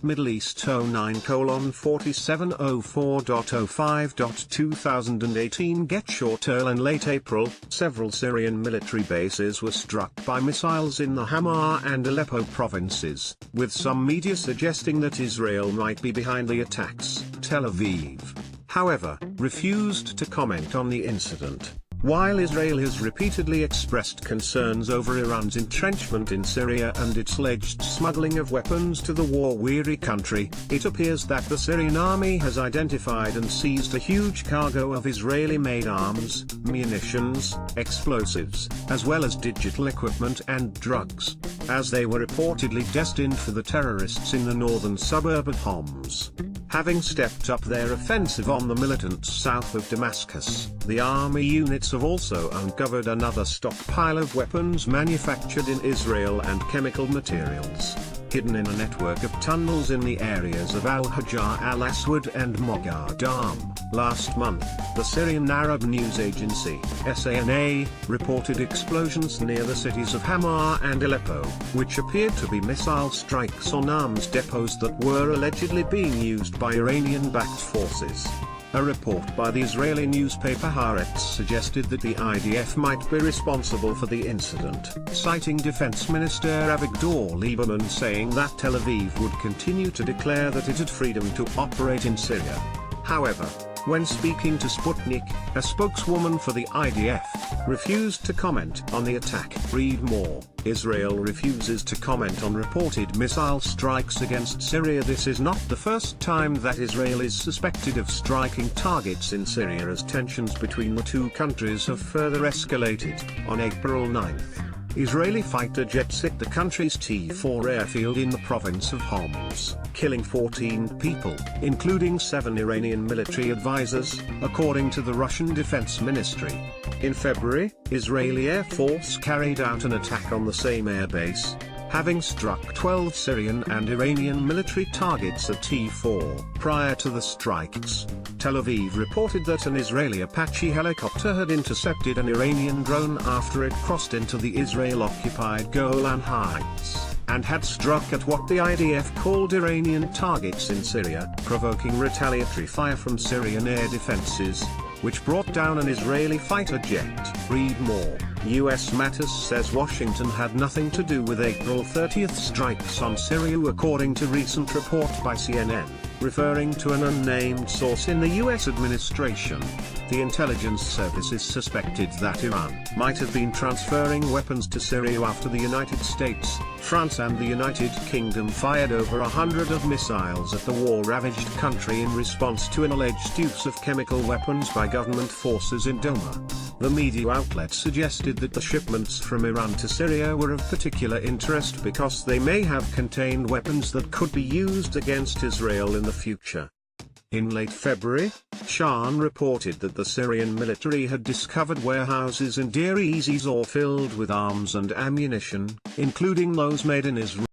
Middle East 09:4704.05.2018 Get short in late April, several Syrian military bases were struck by missiles in the Hama and Aleppo provinces, with some media suggesting that Israel might be behind the attacks. Tel Aviv, however, refused to comment on the incident. While Israel has repeatedly expressed concerns over Iran's entrenchment in Syria and its alleged smuggling of weapons to the war-weary country, it appears that the Syrian army has identified and seized a huge cargo of Israeli-made arms, munitions, explosives, as well as digital equipment and drugs, as they were reportedly destined for the terrorists in the northern suburb of Homs. Having stepped up their offensive on the militants south of Damascus, the army units have also uncovered another stockpile of weapons manufactured in Israel and chemical materials, hidden in a network of tunnels in the areas of Al-Hajar al-Aswad and Moghadam. Last month, the Syrian Arab news agency, SANA, reported explosions near the cities of Hama and Aleppo, which appeared to be missile strikes on arms depots that were allegedly being used by Iranian-backed forces. A report by the Israeli newspaper Haaretz suggested that the IDF might be responsible for the incident, citing Defense Minister Avigdor Lieberman saying that Tel Aviv would continue to declare that it had freedom to operate in Syria. However, when speaking to Sputnik, a spokeswoman for the IDF refused to comment on the attack. Read more. Israel refuses to comment on reported missile strikes against Syria. This is not the first time that Israel is suspected of striking targets in Syria as tensions between the two countries have further escalated. On April 9th, Israeli fighter jets hit the country's T4 airfield in the province of Homs, killing 14 people, including 7 Iranian military advisors, according to the Russian Defense Ministry. In February, Israeli Air Force carried out an attack on the same airbase, having struck 12 Syrian and Iranian military targets at T4. Prior to the strikes, Tel Aviv reported that an Israeli Apache helicopter had intercepted an Iranian drone after it crossed into the Israel-occupied Golan Heights, and had struck at what the IDF called Iranian targets in Syria, provoking retaliatory fire from Syrian air defenses, which brought down an Israeli fighter jet. Read more. U.S. Matters says Washington had nothing to do with April 30th strikes on Syria, according to recent report by CNN, referring to an unnamed source in the U.S. administration. The intelligence services suspected that Iran might have been transferring weapons to Syria after the United States, France and the United Kingdom fired over 100 of missiles at the war-ravaged country in response to an alleged use of chemical weapons by government forces in Douma. The media outlet suggested that the shipments from Iran to Syria were of particular interest because they may have contained weapons that could be used against Israel in the future. In late February, Shan reported that the Syrian military had discovered warehouses in Deir ez-Zor filled with arms and ammunition, including those made in Israel.